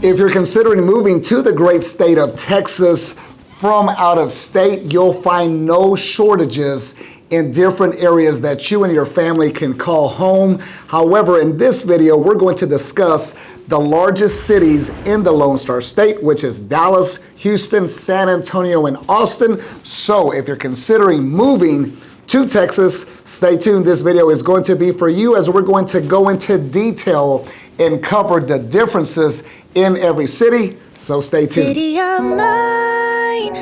If you're considering moving to the great state of Texas from out of state, you'll find no shortages in different areas that you and your family can call home. However, in this video, we're going to discuss the largest cities in the Lone Star State, which is Dallas, Houston, San Antonio, and Austin. So if you're considering moving to Texas, stay tuned. This video is going to be for you as we're going to go into detail and cover the differences in every city. So stay tuned. City of mine,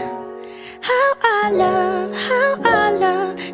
how I love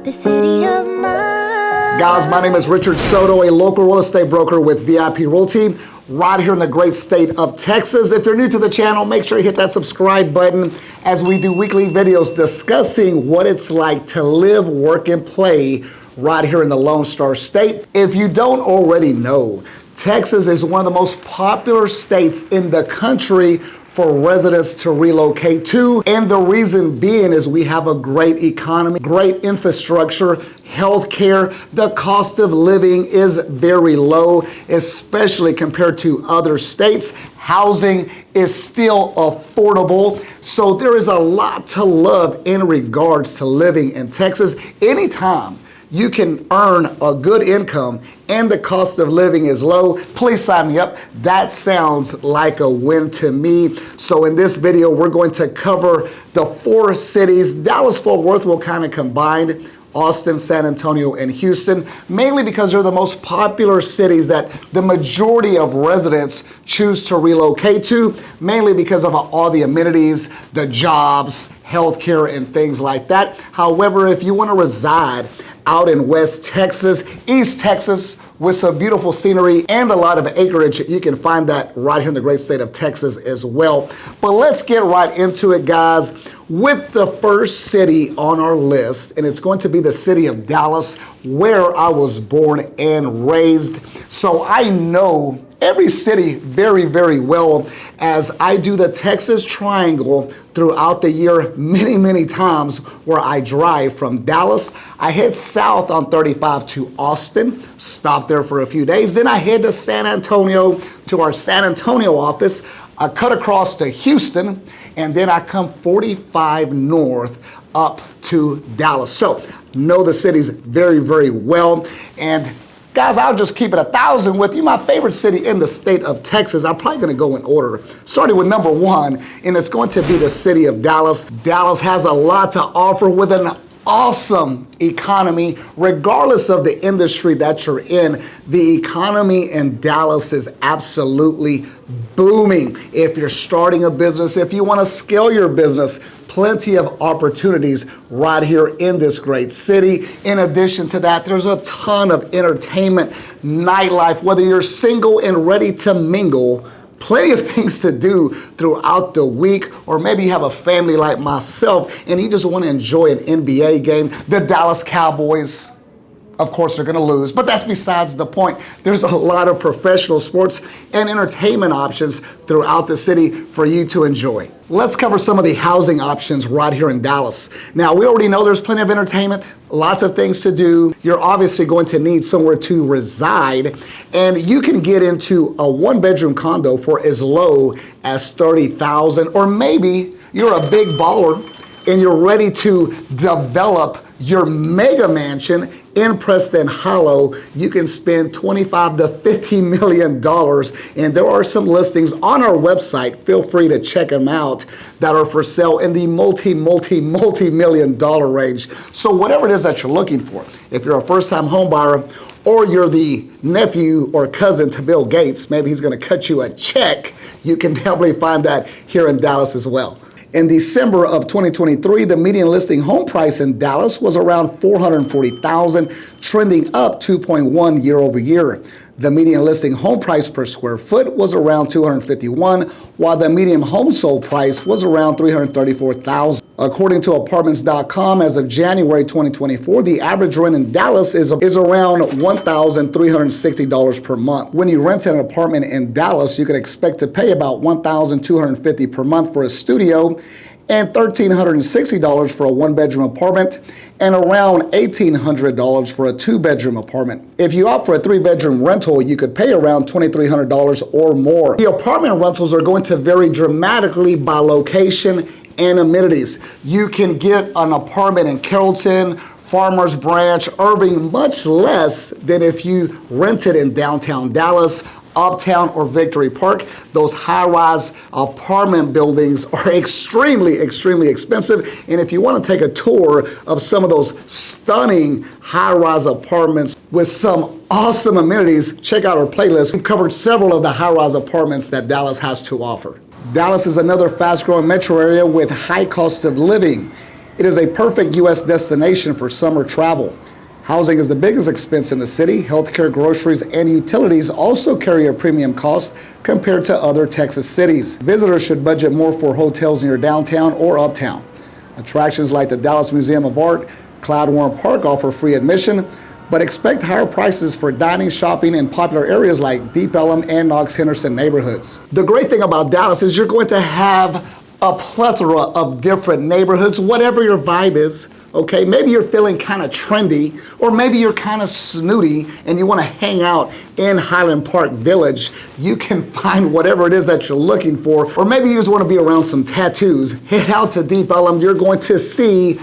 the city of mine. Guys, my name is Richard Soto, a local real estate broker with VIP Realty, right here in the great state of Texas. If you're new to the channel, make sure you hit that subscribe button as we do weekly videos discussing what it's like to live, work, and play right here in the Lone Star State. If you don't already know, Texas is one of the most popular states in the country for residents to relocate to. And the reason being is we have a great economy, great infrastructure, healthcare. The cost of living is very low, especially compared to other states. Housing is still affordable. So there is a lot to love in regards to living in Texas. Anytime you can earn a good income and the cost of living is low, please sign me up. That sounds like a win to me. So in this video, we're going to cover the 4 cities. Dallas-Fort Worth will kind of combine Austin, San Antonio, and Houston, mainly because they're the most popular cities that the majority of residents choose to relocate to, mainly because of all the amenities, the jobs, healthcare, and things like that. However, if you want to reside out in West Texas, East Texas, with some beautiful scenery and a lot of acreage, you can find that right here in the great state of Texas as well. But let's get right into it, guys, with the first city on our list, and it's going to be the city of Dallas, where I was born and raised. So I know every city very, very well, as I do the Texas Triangle throughout the year many, many times, where I drive from Dallas. I head south on 35 to Austin, stop there for a few days. Then I head to San Antonio to our San Antonio office. I cut across to Houston, and then I come 45 north up to Dallas. So know the cities very, very well. And guys, I'll just keep it 1,000 with you. My favorite city in the state of Texas, I'm probably gonna go in order, starting with number 1, and it's going to be the city of Dallas. Dallas has a lot to offer with an awesome economy. Regardless of the industry that you're in, the economy in Dallas is absolutely booming. If you're starting a business, if you want to scale your business, plenty of opportunities right here in this great city. In addition to that, there's a ton of entertainment, nightlife, whether you're single and ready to mingle, plenty of things to do throughout the week, or maybe you have a family like myself and you just want to enjoy an NBA game. The Dallas Cowboys, of course, they're going to lose, but that's besides the point. There's a lot of professional sports and entertainment options throughout the city for you to enjoy. Let's cover some of the housing options right here in Dallas. Now, we already know there's plenty of entertainment, lots of things to do. You're obviously going to need somewhere to reside, and you can get into a 1-bedroom condo for as low as $30,000, or maybe you're a big baller and you're ready to develop your mega mansion in Preston Hollow. You can spend $25 to $50 million, and there are some listings on our website, feel free to check them out, that are for sale in the multi-million dollar range. So whatever it is that you're looking for, if you're a first-time home buyer, or you're the nephew or cousin to Bill Gates, maybe he's gonna cut you a check, you can definitely find that here in Dallas as well. In December of 2023, the median listing home price in Dallas was around $440,000, trending up 2.1 year over year. The median listing home price per square foot was around $251, while the median home sold price was around $334,000. According to apartments.com, as of January 2024, the average rent in Dallas is around $1,360 per month. When you rent an apartment in Dallas, you can expect to pay about $1,250 per month for a studio and $1,360 for a one-bedroom apartment, and around $1,800 for a two-bedroom apartment. If you opt for a three-bedroom rental, you could pay around $2,300 or more. The apartment rentals are going to vary dramatically by location and amenities. You can get an apartment in Carrollton, Farmers Branch, Irving, much less than if you rented in downtown Dallas, Uptown, or Victory Park. Those high-rise apartment buildings are extremely, extremely expensive. And if you want to take a tour of some of those stunning high-rise apartments with some awesome amenities, check out our playlist. We've covered several of the high-rise apartments that Dallas has to offer. Dallas is another fast-growing metro area with high cost of living. It is a perfect U.S. destination for summer travel. Housing is the biggest expense in the city. Healthcare, groceries, and utilities also carry a premium cost compared to other Texas cities. Visitors should budget more for hotels near downtown or uptown. Attractions like the Dallas Museum of Art, Cloud Warren Park offer free admission, but expect higher prices for dining, shopping in popular areas like Deep Ellum and Knox Henderson neighborhoods. The great thing about Dallas is you're going to have a plethora of different neighborhoods, whatever your vibe is. Okay, maybe you're feeling kind of trendy, or maybe you're kind of snooty and you want to hang out in Highland Park Village. You can find whatever it is that you're looking for, or maybe you just want to be around some tattoos. Head out to Deep Ellum. You're going to see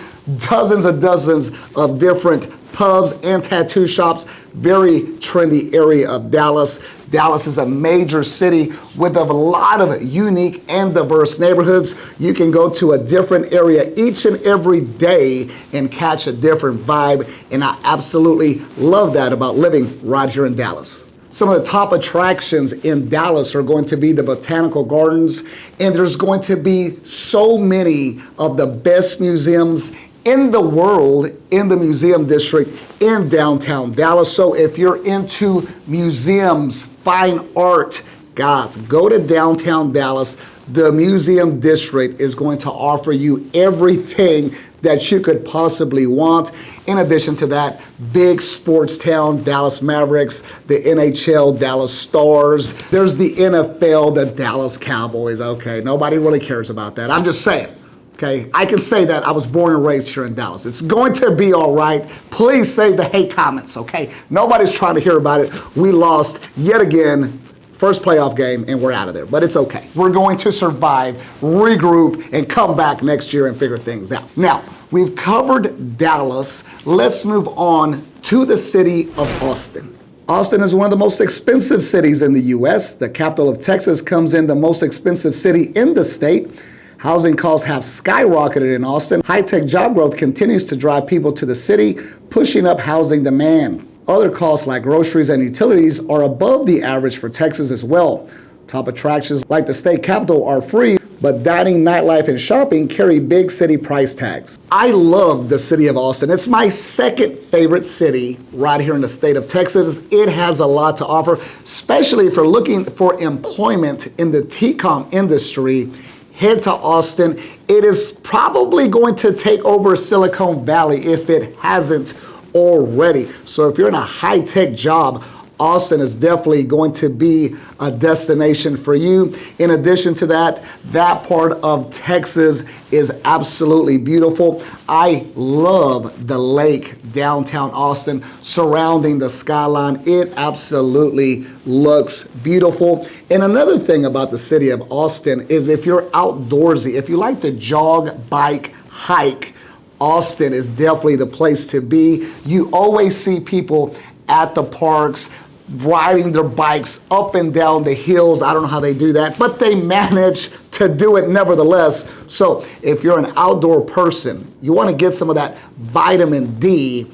dozens and dozens of different pubs and tattoo shops. Very trendy area of Dallas. Dallas is a major city with a lot of unique and diverse neighborhoods. You can go to a different area each and every day and catch a different vibe, and I absolutely love that about living right here in Dallas. Some of the top attractions in Dallas are going to be the Botanical Gardens, and there's going to be so many of the best museums in the world in the museum district in downtown Dallas. So if you're into museums, fine art, guys, go to downtown Dallas. The museum district is going to offer you everything that you could possibly want. In addition to that, big sports town, Dallas Mavericks, the NHL, Dallas Stars. There's the NFL, the Dallas Cowboys. Okay, nobody really cares about that. I'm just saying. Okay, I can say that I was born and raised here in Dallas. It's going to be all right. Please save the hate comments, okay? Nobody's trying to hear about it. We lost yet again, first playoff game, and we're out of there. But it's okay. We're going to survive, regroup, and come back next year and figure things out. Now, we've covered Dallas. Let's move on to the city of Austin. Austin is one of the most expensive cities in the U.S. The capital of Texas comes in the most expensive city in the state. Housing costs have skyrocketed in Austin. High-tech job growth continues to drive people to the city, pushing up housing demand. Other costs like groceries and utilities are above the average for Texas as well. Top attractions like the state capitol are free, but dining, nightlife, and shopping carry big city price tags. I love the city of Austin. It's my second favorite city right here in the state of Texas. It has a lot to offer, especially if you're looking for employment in the TCOM industry. Head to Austin. It is probably going to take over Silicon Valley if it hasn't already. So if you're in a high-tech job, Austin is definitely going to be a destination for you. In addition to that, that part of Texas is absolutely beautiful. I love the lake downtown Austin surrounding the skyline. It absolutely looks beautiful. And another thing about the city of Austin is if you're outdoorsy, if you like to jog, bike, hike, Austin is definitely the place to be. You always see people at the parks riding their bikes up and down the hills. I don't know how they do that, but they manage to do it nevertheless. So if you're an outdoor person, you want to get some of that vitamin D,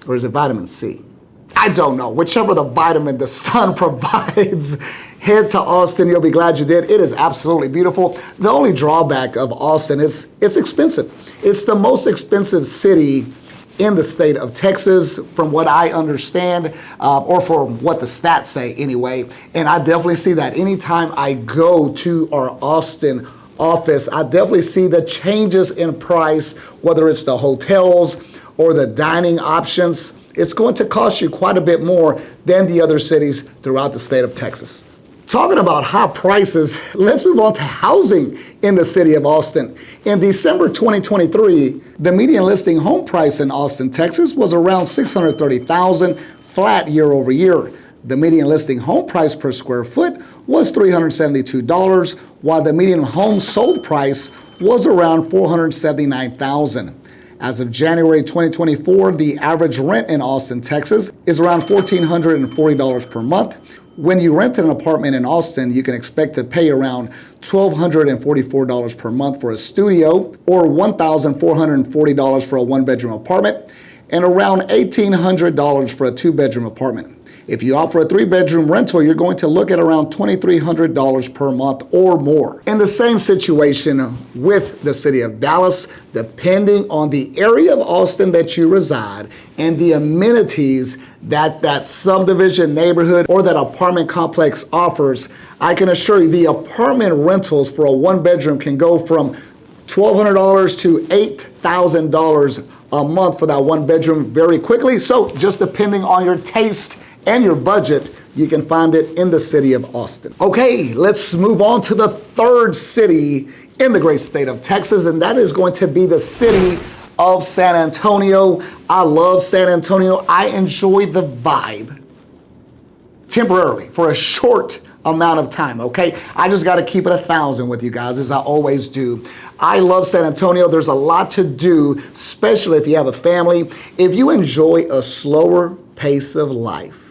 or is it vitamin C? I don't know. Whichever the vitamin the sun provides, head to Austin. You'll be glad you did. It is absolutely beautiful. The only drawback of Austin is it's expensive. It's the most expensive city in the state of Texas, from what I understand, or from what the stats say anyway. And I definitely see that anytime I go to our Austin office, I definitely see the changes in price, whether it's the hotels or the dining options. It's going to cost you quite a bit more than the other cities throughout the state of Texas. Talking about high prices, let's move on to housing in the city of Austin. In December 2023, the median listing home price in Austin, Texas was around $630,000, flat year over year. The median listing home price per square foot was $372, while the median home sold price was around $479,000. As of January 2024, the average rent in Austin, Texas is around $1,440 per month. When you rent an apartment in Austin, you can expect to pay around $1,244 per month for a studio, or $1,440 for a one-bedroom apartment, and around $1,800 for a two-bedroom apartment. If you opt for a three-bedroom rental, you're going to look at around $2,300 per month or more. In the same situation with the city of Dallas, depending on the area of Austin that you reside and the amenities that that subdivision neighborhood or that apartment complex offers, I can assure you the apartment rentals for a one-bedroom can go from $1,200 to $8,000 a month for that one bedroom very quickly. So just depending on your taste and your budget, you can find it in the city of Austin. Okay, let's move on to the third city in the great state of Texas, and that is going to be the city of San Antonio. I love San Antonio. I enjoy the vibe temporarily for a short amount of time, okay? I just gotta keep it 1,000 with you guys, as I always do. I love San Antonio. There's a lot to do, especially if you have a family. If you enjoy a slower pace of life,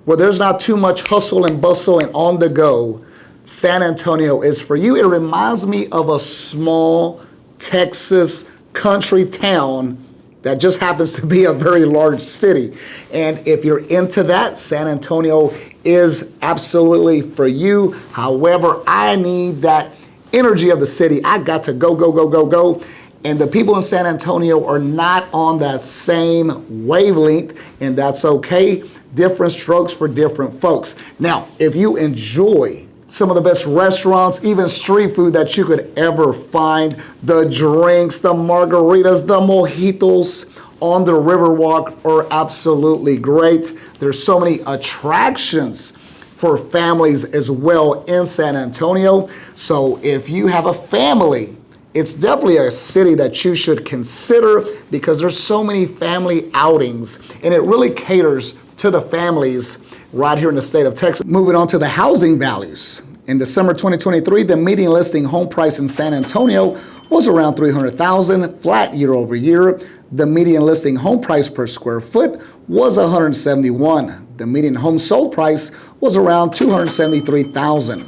where there's not too much hustle and bustle and on the go, San Antonio is for you. It reminds me of a small Texas country town that just happens to be a very large city. And if you're into that, San Antonio is absolutely for you. However, I need that energy of the city. I got to go, go, go, go, go. And the people in San Antonio are not on that same wavelength, and that's okay. Different strokes for different folks. Now, if you enjoy some of the best restaurants, even street food that you could ever find, the drinks, the margaritas, the mojitos on the Riverwalk are absolutely great. There's so many attractions for families as well in San Antonio. So if you have a family, it's definitely a city that you should consider because there's so many family outings, and it really caters to the families right here in the state of Texas. Moving on to the housing values. In December 2023, the median listing home price in San Antonio was around $300,000, flat year over year. The median listing home price per square foot was $171. The median home sold price was around $273,000.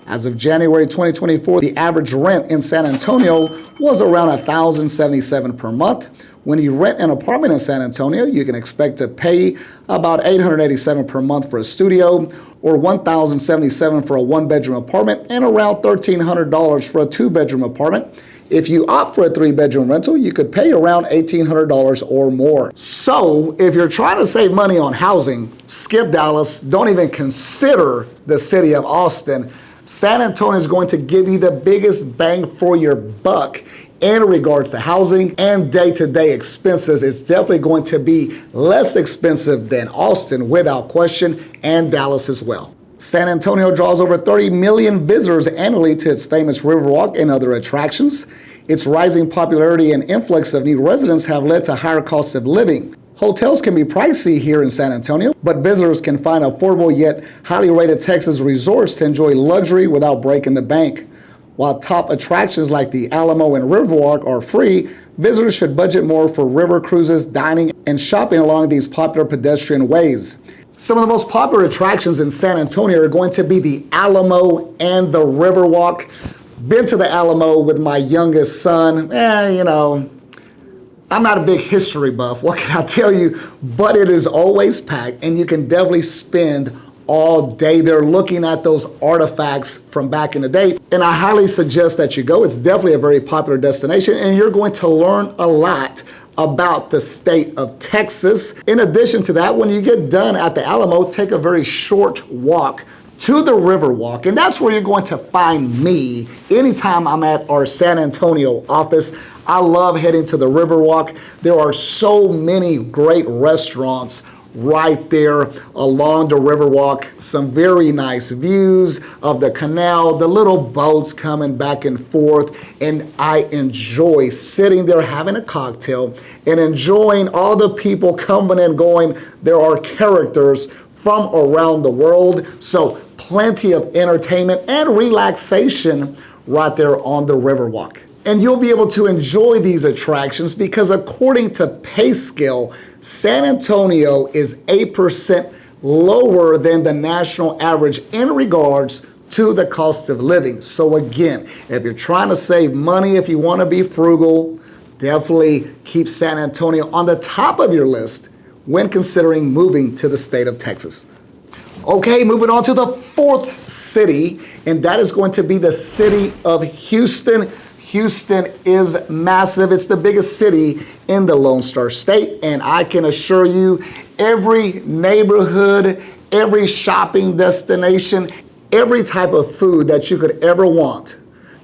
As of January 2024, the average rent in San Antonio was around $1,077 per month. When you rent an apartment in San Antonio, you can expect to pay about $887 per month for a studio, or $1,077 for a one-bedroom apartment, and around $1,300 for a two-bedroom apartment. If you opt for a three-bedroom rental, you could pay around $1,800 or more. So if you're trying to save money on housing, skip Dallas. Don't even consider the city of Austin. San Antonio is going to give you the biggest bang for your buck in regards to housing and day-to-day expenses. It's definitely going to be less expensive than Austin without question, and Dallas as well. San Antonio draws over 30 million visitors annually to its famous Riverwalk and other attractions. Its rising popularity and influx of new residents have led to higher costs of living. Hotels can be pricey here in San Antonio, but visitors can find affordable yet highly rated Texas resorts to enjoy luxury without breaking the bank. While top attractions like the Alamo and Riverwalk are free, visitors should budget more for river cruises, dining, and shopping along these popular pedestrian ways. Some of the most popular attractions in San Antonio are going to be the Alamo and the Riverwalk. Been to the Alamo with my youngest son. I'm not a big history buff, what can I tell you? But it is always packed, and you can definitely spend all day there looking at those artifacts from back in the day. And I highly suggest that you go. It's definitely a very popular destination, and you're going to learn a lot about the state of Texas. In addition to that, when you get done at the Alamo, take a very short walk to the Riverwalk, and that's where you're going to find me anytime I'm at our San Antonio office. I love heading to the Riverwalk. There are so many great restaurants right there along the Riverwalk. Some very nice views of the canal, the little boats coming back and forth, and I enjoy sitting there having a cocktail and enjoying all the people coming and going. There are characters from around the world, so plenty of entertainment and relaxation right there on the Riverwalk. And you'll be able to enjoy these attractions because according to PayScale, San Antonio is 8% lower than the national average in regards to the cost of living. So again, if you're trying to save money, if you want to be frugal, definitely keep San Antonio on the top of your list when considering moving to the state of Texas. Okay, moving on to the fourth city, and that is going to be the city of Houston. Houston is massive. It's the biggest city in the Lone Star State, and I can assure you every neighborhood, every shopping destination, every type of food that you could ever want,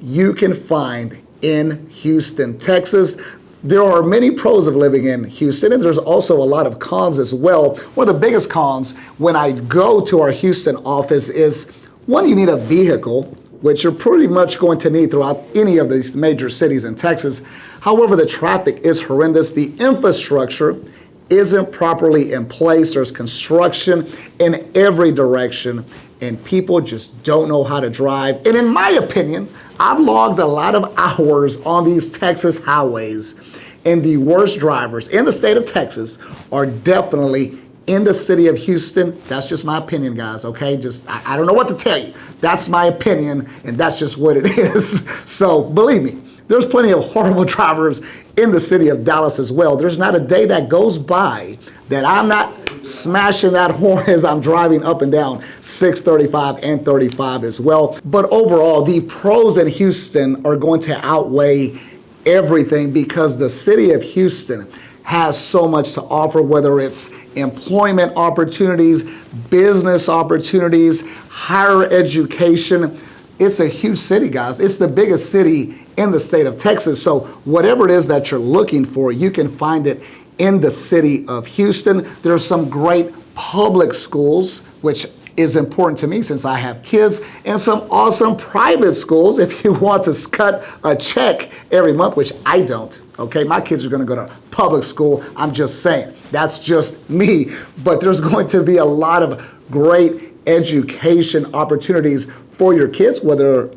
you can find in Houston, Texas. There are many pros of living in Houston, and there's also a lot of cons as well. One of the biggest cons when I go to our Houston office is, one, you need a vehicle, which you're pretty much going to need throughout any of these major cities in Texas. However, the traffic is horrendous. The infrastructure isn't properly in place. There's construction in every direction, and people just don't know how to drive. And in my opinion, I've logged a lot of hours on these Texas highways, and the worst drivers in the state of Texas are definitely in the city of Houston. That's just my opinion, guys, okay? I don't know what to tell you. That's my opinion, and that's just what it is. So believe me, there's plenty of horrible drivers in the city of Dallas as well. There's not a day that goes by that I'm not smashing that horn as I'm driving up and down 635 and 35 as well. But overall, the pros in Houston are going to outweigh everything because the city of Houston has so much to offer, whether it's employment opportunities, business opportunities, higher education. It's a huge city, guys. It's the biggest city in the state of Texas. So whatever it is that you're looking for, you can find it in the city of Houston. There's some great public schools, which is important to me since I have kids, and some awesome private schools if you want to cut a check every month, which I don't, okay? My kids are gonna go to public school. I'm just saying, that's just me. But there's going to be a lot of great education opportunities for your kids, whether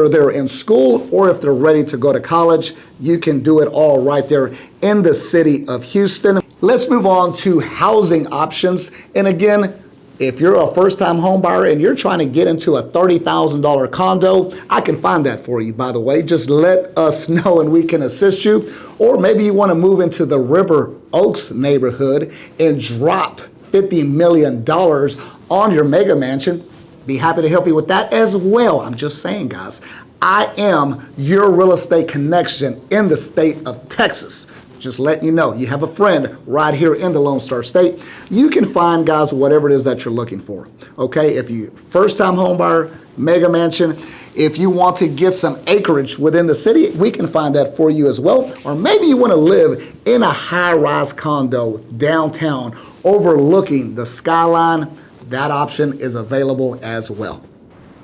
they're in school or if they're ready to go to college. You can do it all right there in the city of Houston. Let's move on to housing options. And again, if you're a first-time home buyer and you're trying to get into a $30,000 condo, I can find that for you, by the way. Just let us know and we can assist you. Or maybe you want to move into the River Oaks neighborhood and drop $50 million on your mega mansion. Be happy to help you with that as well. I'm just saying, guys, I am your real estate connection in the state of Texas. Just letting you know, you have a friend right here in the Lone Star State. You can find, guys, whatever it is that you're looking for, okay? If you're first-time home buyer, mega mansion, if you want to get some acreage within the city, we can find that for you as well. Or maybe you want to live in a high-rise condo downtown overlooking the skyline. That option is available as well.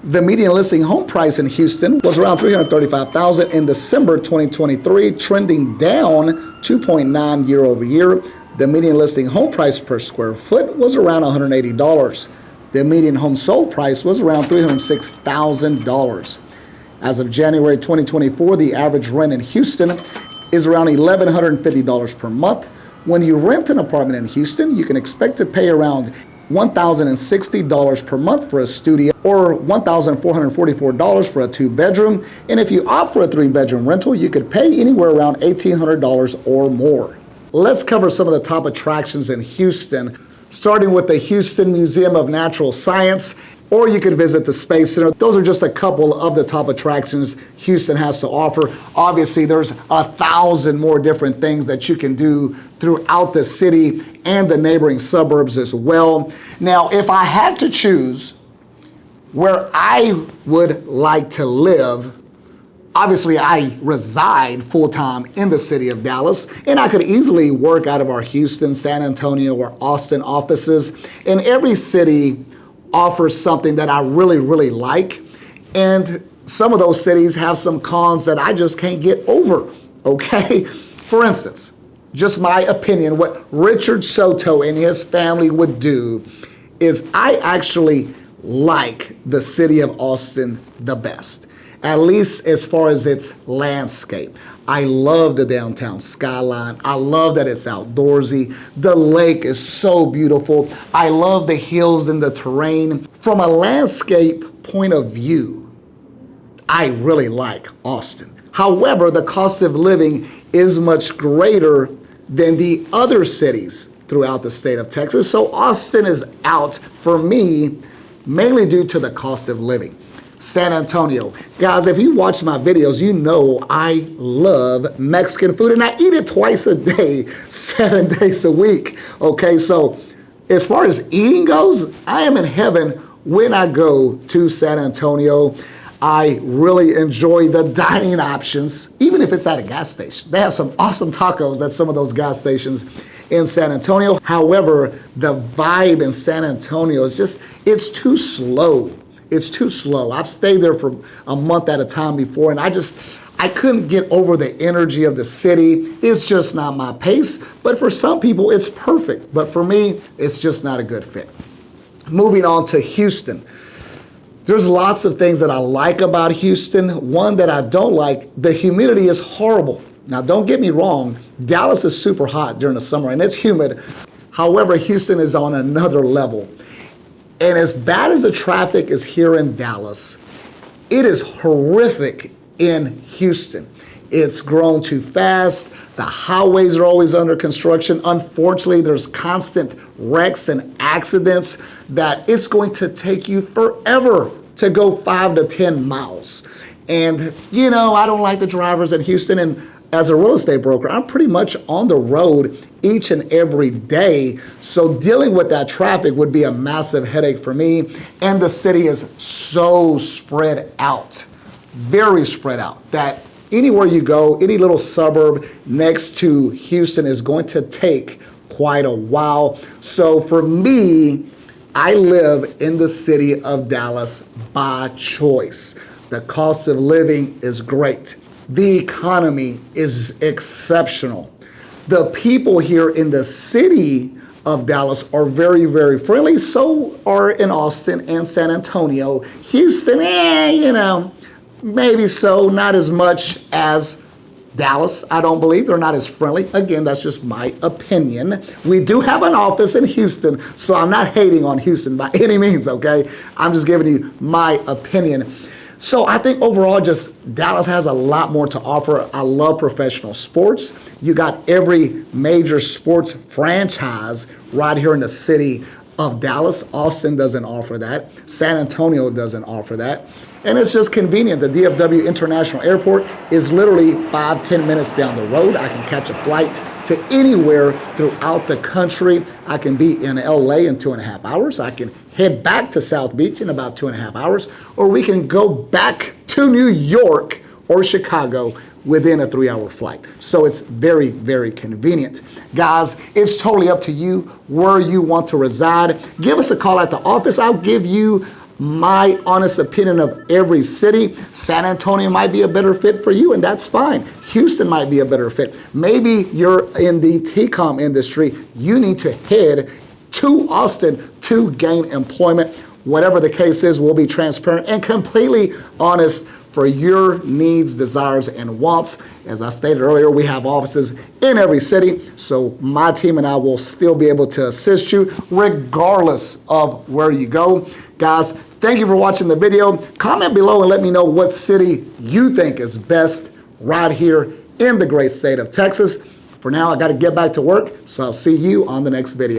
The median listing home price in Houston was around $335,000 in December 2023, trending down 2.9 year over year. The median listing home price per square foot was around $180. The median home sold price was around $306,000. As of January 2024, the average rent in Houston is around $1,150 per month. When you rent an apartment in Houston, you can expect to pay around $1,060 per month for a studio or $1,444 for a 2-bedroom. And if you opt for a 3-bedroom rental, you could pay anywhere around $1,800 or more. Let's cover some of the top attractions in Houston, starting with the Houston Museum of Natural Science, or you could visit the Space Center. Those are just a couple of the top attractions Houston has to offer. Obviously, there's 1,000 more different things that you can do throughout the city and the neighboring suburbs as well. Now, if I had to choose where I would like to live, Obviously, I reside full-time in the city of Dallas, and I could easily work out of our Houston, San Antonio, or Austin offices. And every city offers something that I really, really like. And some of those cities have some cons that I just can't get over, okay? For instance, just my opinion, what Richard Soto and his family would do is I actually like the city of Austin the best, at least as far as its landscape. I love the downtown skyline. I love that it's outdoorsy. The lake is so beautiful. I love the hills and the terrain. From a landscape point of view, I really like Austin. However, the cost of living is much greater than the other cities throughout the state of Texas. So Austin is out for me, mainly due to the cost of living. San Antonio. Guys, if you watch my videos, you know I love Mexican food and I eat it twice a day, 7 days a week. Okay, so as far as eating goes, I am in heaven when I go to San Antonio. I really enjoy the dining options, even if it's at a gas station. They have some awesome tacos at some of those gas stations in San Antonio. However, the vibe in San Antonio is just, it's too slow. It's too slow. I've stayed there for a month at a time before, and I couldn't get over the energy of the city. It's just not my pace. But for some people, it's perfect. But for me, it's just not a good fit. Moving on to Houston. There's lots of things that I like about Houston. One that I don't like, the humidity is horrible. Now, don't get me wrong, Dallas is super hot during the summer and it's humid. However, Houston is on another level. And as bad as the traffic is here in Dallas, it is horrific in Houston. It's grown too fast. The highways are always under construction. Unfortunately, there's constant wrecks and accidents that it's going to take you forever to go 5 to 10 miles. And, you know, I don't like the drivers in Houston. And as a real estate broker, I'm pretty much on the road each and every day. So dealing with that traffic would be a massive headache for me. And the city is so spread out, very spread out, that anywhere you go, any little suburb next to Houston is going to take quite a while. So for me, I live in the city of Dallas by choice. The cost of living is great. The economy is exceptional. The people here in the city of Dallas are very, very friendly. So are in Austin and San Antonio. Houston, you know, maybe so, not as much as Dallas. I don't believe they're not as friendly. Again, that's just my opinion. We do have an office in Houston, so I'm not hating on Houston by any means, okay? I'm just giving you my opinion. So I think overall, just Dallas has a lot more to offer. I love professional sports. You got every major sports franchise right here in the city of Dallas. Austin doesn't offer that. San Antonio doesn't offer that. And it's just convenient. The DFW International Airport is literally 5-10 minutes down the road. I can catch a flight to anywhere throughout the country. I can be in LA in 2.5 hours. I can head back to South Beach in about 2.5 hours, or we can go back to New York or Chicago within a 3-hour flight. So it's very, very convenient. Guys, it's totally up to you where you want to reside. Give us a call at the office. I'll give you my honest opinion of every city. San Antonio might be a better fit for you, and that's fine. Houston might be a better fit. Maybe you're in the TCOM industry. You need to head to Austin to gain employment. Whatever the case is, we'll be transparent and completely honest for your needs, desires, and wants. As I stated earlier, we have offices in every city, so my team and I will still be able to assist you regardless of where you go. Guys, thank you for watching the video. Comment below and let me know what city you think is best right here in the great state of Texas. For now, I got to get back to work, so I'll see you on the next video.